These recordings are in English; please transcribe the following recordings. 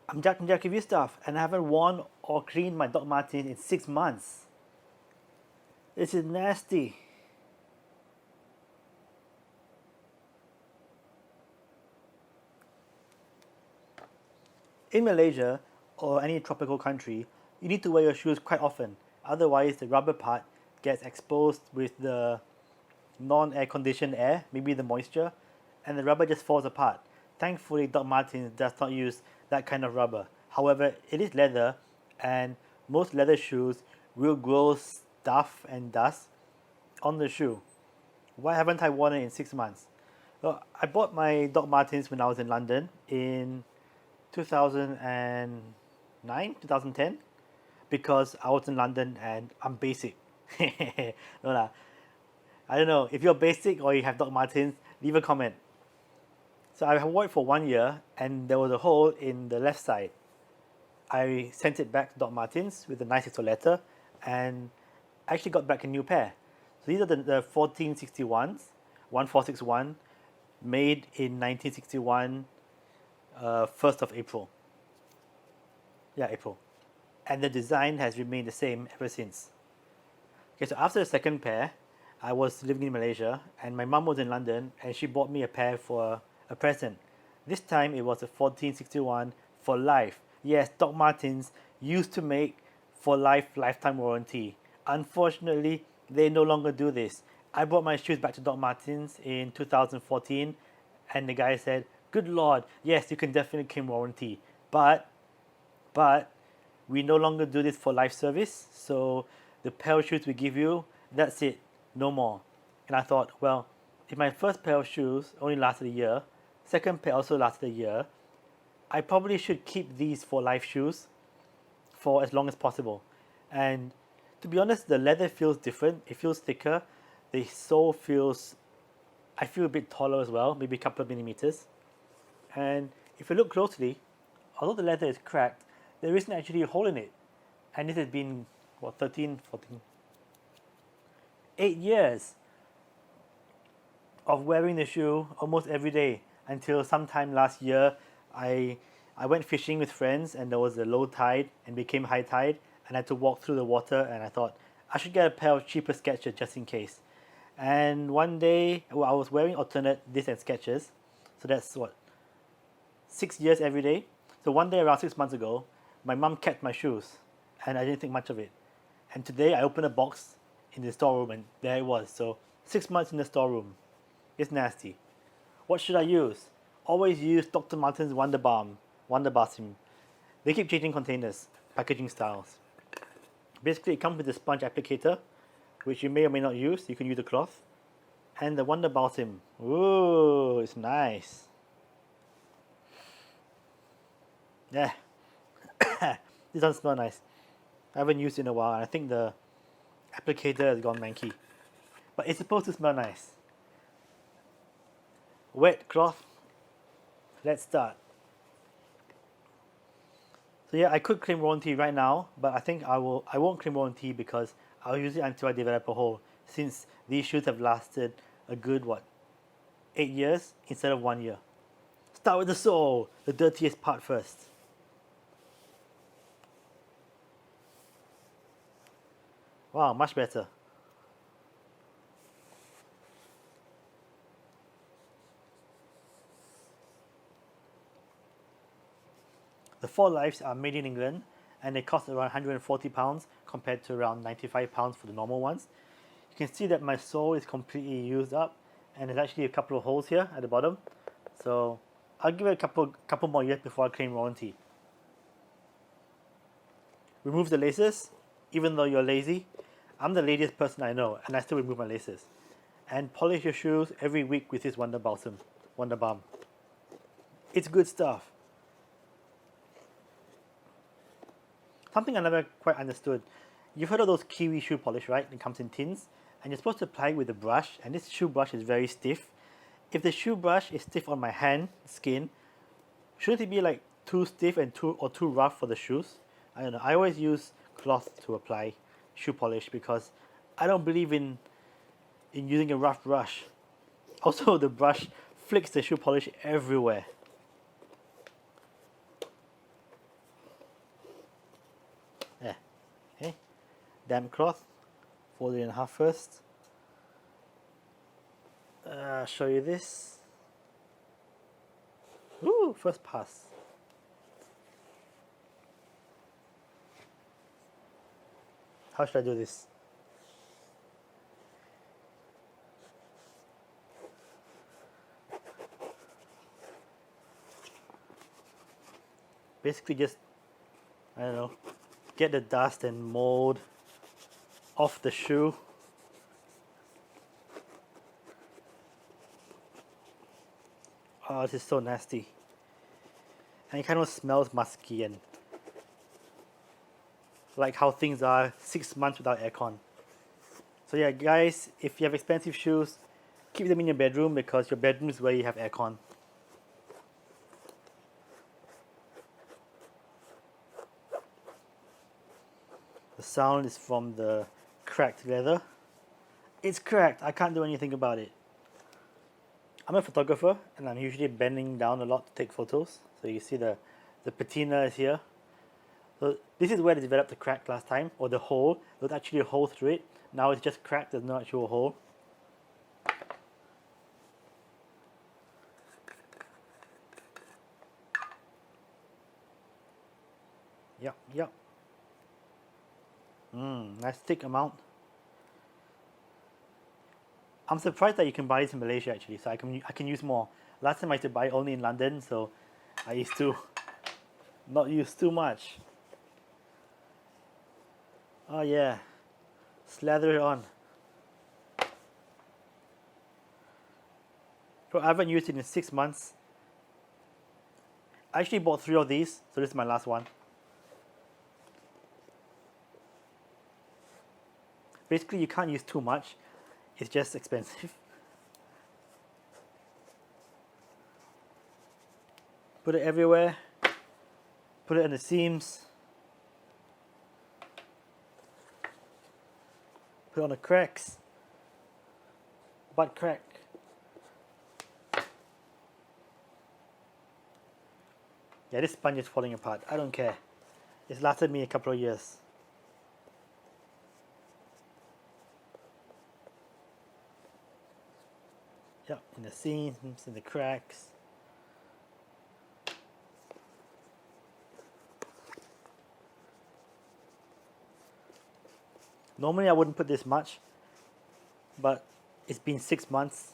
I'm Jack from Jack Review Stuff, and I haven't worn or cleaned my Doc Martens in 6 months. This is nasty. In Malaysia or any tropical country, you need to wear your shoes quite often. Otherwise, the rubber part gets exposed with the non-air conditioned air, maybe the moisture, and the rubber just falls apart. Thankfully, Doc Martens does not use that kind of rubber. However, it is leather, and most leather shoes will grow stuff and dust on the shoe. Why haven't I worn it in 6 months? Well, I bought my Doc Martens when I was in London in 2009, 2010, because I was in London and I'm basic. No lah. I don't know. If you're basic or you have Doc Martens, leave a comment. So I wore it for 1 year and there was a hole in the left side. I sent it back to Doc Martens with a nice little letter and I actually got back a new pair. So these are the 1461s, 1461, made in 1961, 1st of April. Yeah, April. And the design has remained the same ever since. Okay, so after the second pair, I was living in Malaysia and my mum was in London and she bought me a pair for a present. This time it was a 1461 Forlife. Yes, Doc Martens used to make Forlife lifetime warranty. Unfortunately, they no longer do this. I brought my shoes back to Doc Martens in 2014 and the guy said, "Good Lord, yes, you can definitely claim warranty. But we no longer do this for life service, so the pair of shoes we give you, that's it, no more." And I thought, well, if my first pair of shoes only lasted a year, second pair also lasted a year, I probably should keep these for life shoes for as long as possible. And to be honest, the leather feels different. It feels thicker. The sole feels, I feel a bit taller as well, maybe a couple of millimeters. And if you look closely, although the leather is cracked, there isn't actually a hole in it. And this has been, what, 13, 14, 8 years of wearing the shoe almost every day until sometime last year. I went fishing with friends and there was a low tide and became high tide and I had to walk through the water and I thought I should get a pair of cheaper Skechers just in case. And one day, well, I was wearing alternate this and Skechers, so that's what, 6 years every day. So one day around 6 months ago, my mum kept my shoes and I didn't think much of it. And today I opened a box in the storeroom and there it was. So 6 months in the storeroom. It's nasty. What should I use? Always use Dr. Martens Wonder Balm, Wonder Basim. They keep changing containers, packaging styles. Basically, it comes with a sponge applicator, which you may or may not use. You can use a cloth. And the Wonder Balsam. Ooh, it's nice. Yeah. This doesn't smell nice. I haven't used it in a while. I think the applicator has gone manky. But it's supposed to smell nice. Wet cloth. Let's start. So yeah, I could claim warranty right now, but I think I won't claim warranty because I'll use it until I develop a hole, since these shoes have lasted a good, what, 8 years instead of 1 year. Start with the sole, the dirtiest part first. Wow, much better. The Forlifes are made in England and they cost around £140 compared to around £95 for the normal ones. You can see that my sole is completely used up and there's actually a couple of holes here at the bottom. So I'll give it a couple more years before I claim warranty. Remove the laces, even though you're lazy. I'm the laziest person I know and I still remove my laces. And polish your shoes every week with this Wonder Balm. It's good stuff. Something I never quite understood. You've heard of those kiwi shoe polish, right? It comes in tins and you're supposed to apply it with a brush, and this shoe brush is very stiff. If the shoe brush is stiff on my hand skin, shouldn't it be like too stiff and too rough for the shoes? I don't know. I always use cloth to apply shoe polish because I don't believe in using a rough brush. Also, the brush flicks the shoe polish everywhere. damp cloth, fold it in half first. Show you this. Ooh, first pass. How should I do this? Basically just, I don't know, get the dust and mold off the shoe. Oh, this is so nasty. And it kind of smells musky and like how things are 6 months without aircon. So yeah, guys, if you have expensive shoes, keep them in your bedroom because your bedroom is where you have aircon. The sound is from the cracked leather. It's cracked, I can't do anything about it. I'm a photographer and I'm usually bending down a lot to take photos. So you see the patina is here. So this is where they developed the crack last time, or the hole. There was actually a hole through it. Now it's just cracked, there's no actual hole. Yep. Nice thick amount. I'm surprised that you can buy this in Malaysia actually, so I can use more. Last time I had to buy it only in London, so I used to not use too much. Oh yeah, slather it on. So I haven't used it in 6 months. I actually bought 3 of these, so this is my last one. Basically, you can't use too much. It's just expensive. Put it everywhere. Put it in the seams. Put it on the cracks. Butt crack. Yeah, this sponge is falling apart. I don't care. It's lasted me a couple of years. Yep, in the seams, in the cracks. Normally I wouldn't put this much, but it's been 6 months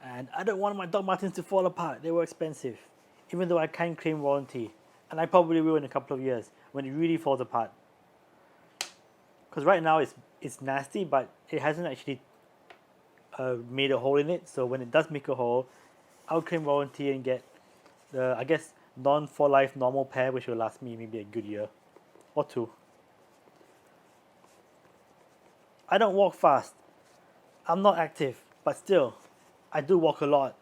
and I don't want my Doc Martens to fall apart. They were expensive, even though I can claim warranty, and I probably will in a couple of years when it really falls apart. Because right now it's nasty, but it hasn't actually made a hole in it. So when it does make a hole, I'll claim warranty and get the, I guess, non-Forlife normal pair, which will last me maybe a good year or 2. I don't walk fast. I'm not active, but still, I do walk a lot.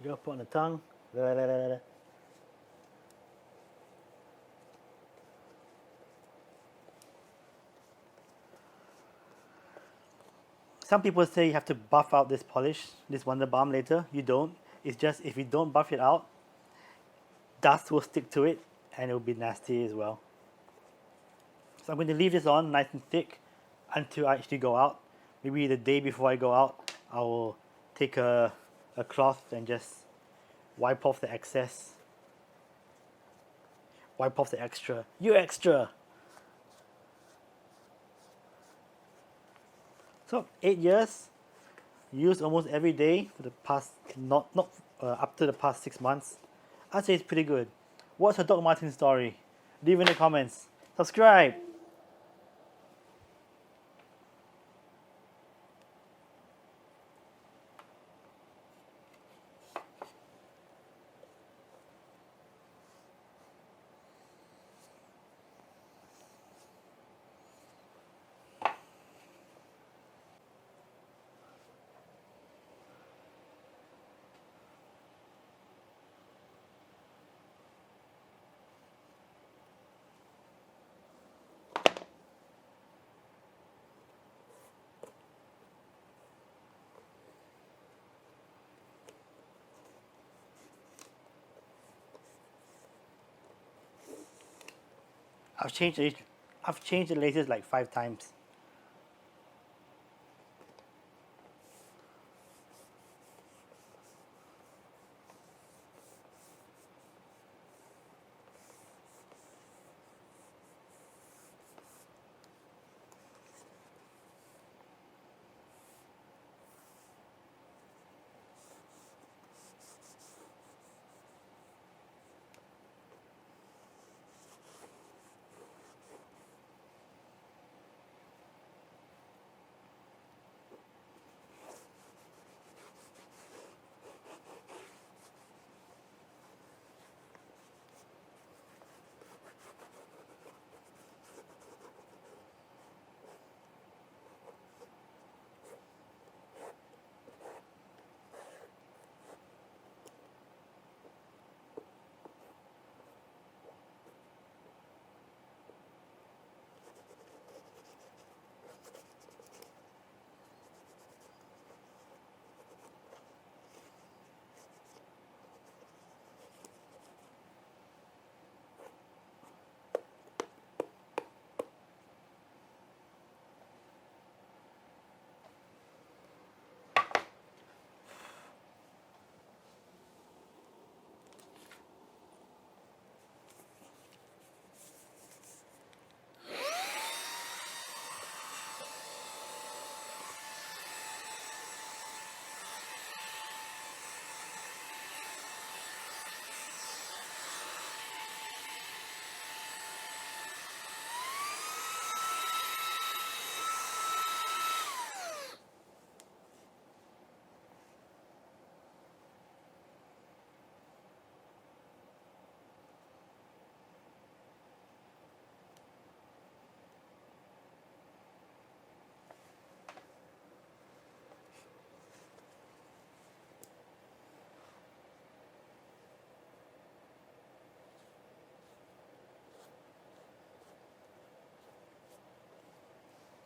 Go put on the tongue. Some people say you have to buff out this polish, this Wonder Balm later. You don't. It's just if you don't buff it out, dust will stick to it and it will be nasty as well. So I'm going to leave this on nice and thick until I actually go out. Maybe the day before I go out, I will take a cloth and just wipe off the excess. Wipe off the extra. You extra! So 8 years, used almost every day for the past, not up to the past 6 months. I'd say it's pretty good. What's your Doc Martens story? Leave in the comments. Subscribe! I've changed it. I've changed the laces like 5 times.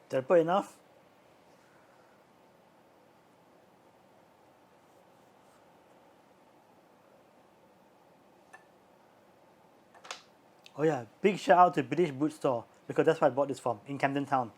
Did I put enough? Oh yeah, big shout out to British Boot Store because that's where I bought this from in Camden Town.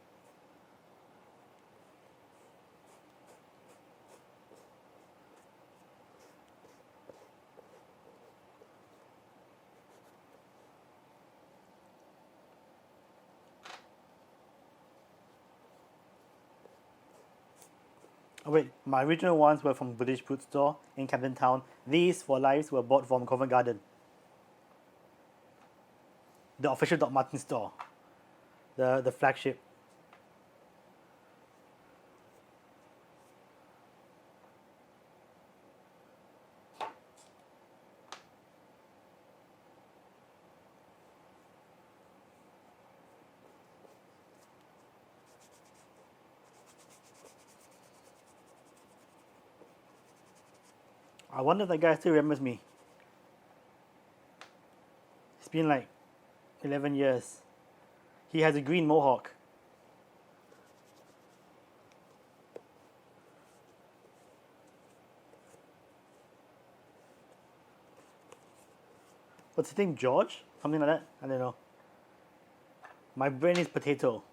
Oh wait, my original ones were from British Boot Store in Camden Town. These Forlife were bought from Covent Garden, the official Doc Martens store, the flagship. I wonder if that guy still remembers me. It's been like 11 years. He has a green mohawk. What's his name? George? Something like that? I don't know. My brain is potato.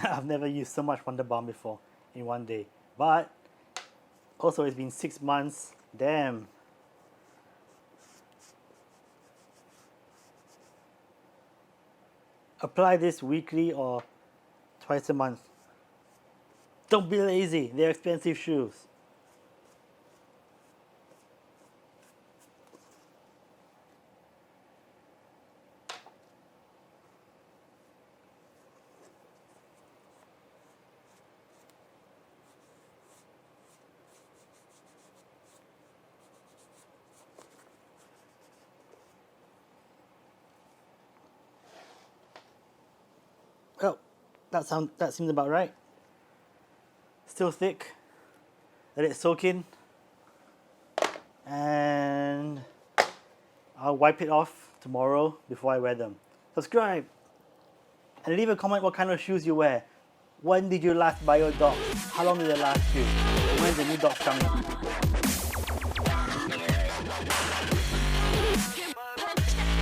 I've never used so much Wonder Balm before in one day. But also it's been 6 months. Damn. Apply this weekly or twice a month. Don't be lazy. They're expensive shoes. Oh, that seems about right. Still thick. Let it soak in. And I'll wipe it off tomorrow before I wear them. Subscribe. And leave a comment what kind of shoes you wear. When did you last buy your dog? How long did it last you? When's the new dog coming?